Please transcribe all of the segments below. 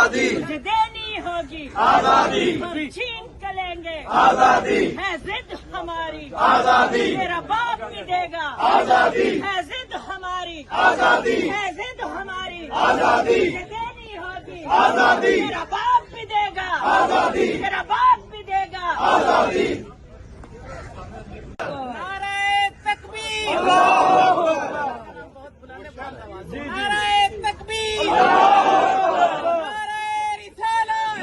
आजादी मुझे देनी होगी आजादी हम छीन कर लेंगे आजादी है जिद हमारी आजादी मेरा बाप भी देगा आजादी है जिद हमारी आजादी है जिद हमारी आजादी मुझे देनी होगी आजादी मेरा बाप भी देगा आजादी मेरा बाप भी देगा आजादी नारे तकबीर अल्लाहू नारे तकबीर नारे रिसालत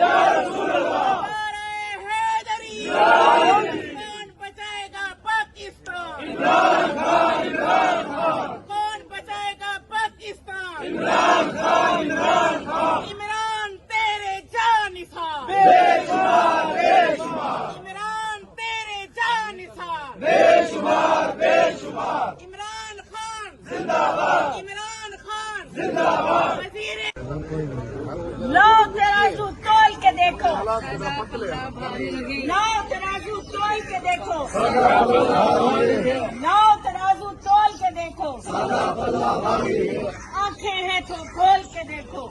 नारे हैदरी कौन बचाएगा पाकिस्तान कौन बचाएगा पाकिस्तान इमरान तेरे जानिसार इमरान तेरे जानिसार इमरान खान जिंदाबाद इमरान खान जिंदाबाद वजीर लो तराजू तोल के देखो लो तराजू तोल के देखो लो तराजू तोल के देखो आंखें हैं तो खोल के देखो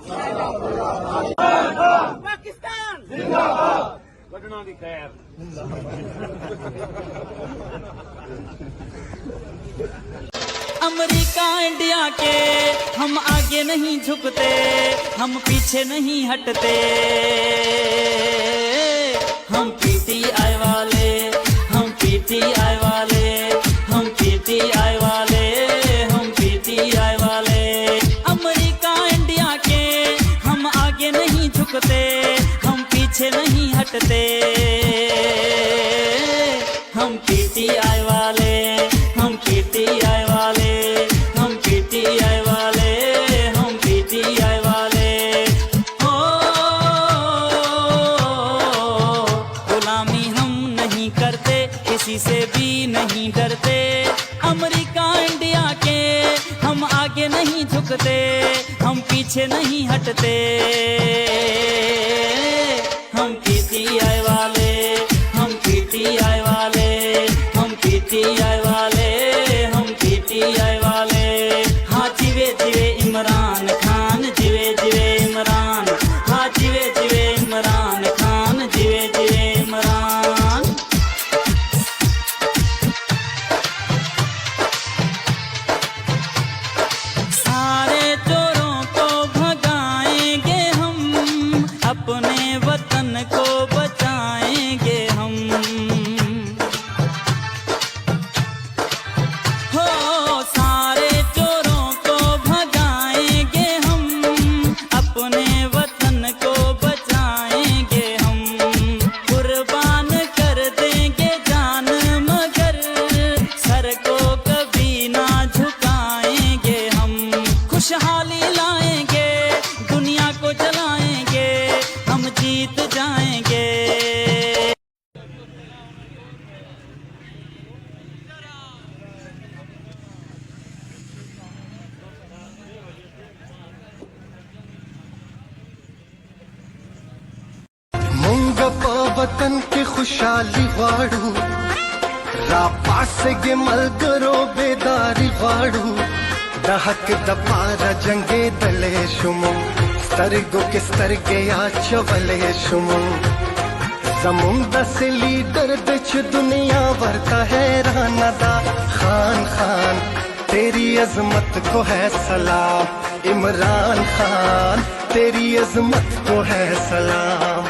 पाकिस्तान जिंदाबाद लगना दी खैर अमेरिका इंडिया के हम आगे नहीं झुकते हम पीछे नहीं हटते हम पीटीआई वाले हम पीटीआई वाले हम पीटीआई वाले हम पीटीआई वाले अमेरिका इंडिया के हम आगे नहीं झुकते हम पीछे नहीं हटते हम पीटीआई वाले हम पीटीआई वाले हम पीटीआई वाले हम पीटीआई वाले ओ गुलामी हम नहीं करते किसी से भी नहीं डरते अमेरिका इंडिया के हम आगे नहीं झुकते हम पीछे नहीं हटते हम पीटीआई वाले हम पीटीआई वाले हम पीटीआई वाले हम पीटीआई वाले हाँ जिवे जिवे इमरान खान जिवे जिवे इमरान हाँ जिवे जिवे इमरान खान जिवे जिवे इमरान सारे चोरों को भगाएंगे हम अपने वतन को बचाएंगे हम हो सारे चोरों को भगाएंगे हम अपने वतन को बचाएंगे हम कुर्बान कर देंगे जान मगर सर को कभी ना झुकाएंगे हम खुशहाली लाएंगे दुनिया को चलाएंगे हम जीत जाएंगे ಮುಂಗಪ್ಪ ವತನ್ಗೆ ಖುಷಾಲಿ ವಾಡು ರಾಪಾಸೆಗೆ ಮಲ್ಗರೋ ಬೇದಾರಿ ವಾಡು ದಹಕ್ ದಪಾರ ಜಂಗೆ ದಲೆ ಶುಮು ಸ್ತರ್ಗೋ के स्तर्गे आचवले शुमु जमुंदा से लीडर बिच दुनिया वर्ता है रानदा खान खान तेरी अजमत को है सलाम इमरान खान तेरी अजमत को है सलाम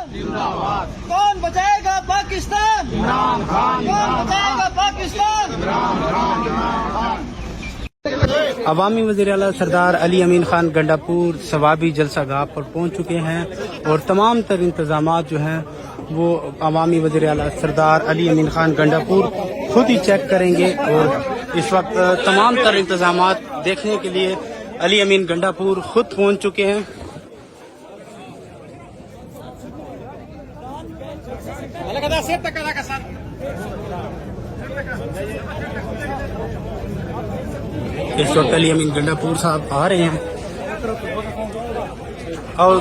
कौन बचाएगा पाकिस्तान? कौन बचाएगा पाकिस्तान? अवामी वज़ीर आला सरदार अली अमीन खान गंडापुर सवाबी जलसा गाह पर पहुंच चुके हैं और तमाम तर इंतजामात जो हैं वो अवामी वज़ीर आला सरदार अली अमीन खान गंडापुर खुद ही चेक करेंगे। और इस वक्त तमाम तर इंतजामात देखने के लिए अली अमीन गंडापुर खुद पहुंच चुके हैं। इस वक्त अली अमीन गंडापुर साहब आ रहे हैं और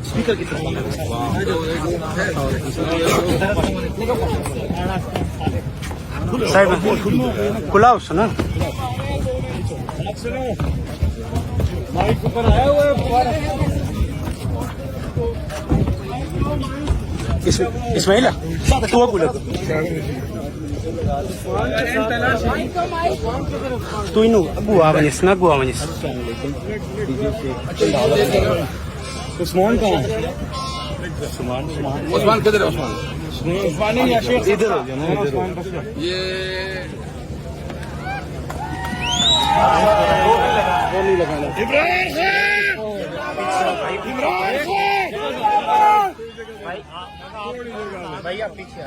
स्पीकर की साइड में खुला ना इस्माइल तू बोल तू इन गुआ बनिस ना गुआ बनिस उस्मान कहाँ है? उस्मान किधर है? उस्मान नहीं है, इधर ये नहीं लगाना। इब्राहिम भाई आप पीछे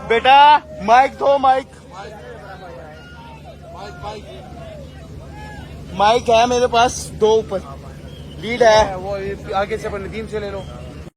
बेटा माइक दो माइक है मेरे पास 2 ऊपर लीड है वो आगे से अपन नदीम से ले लो।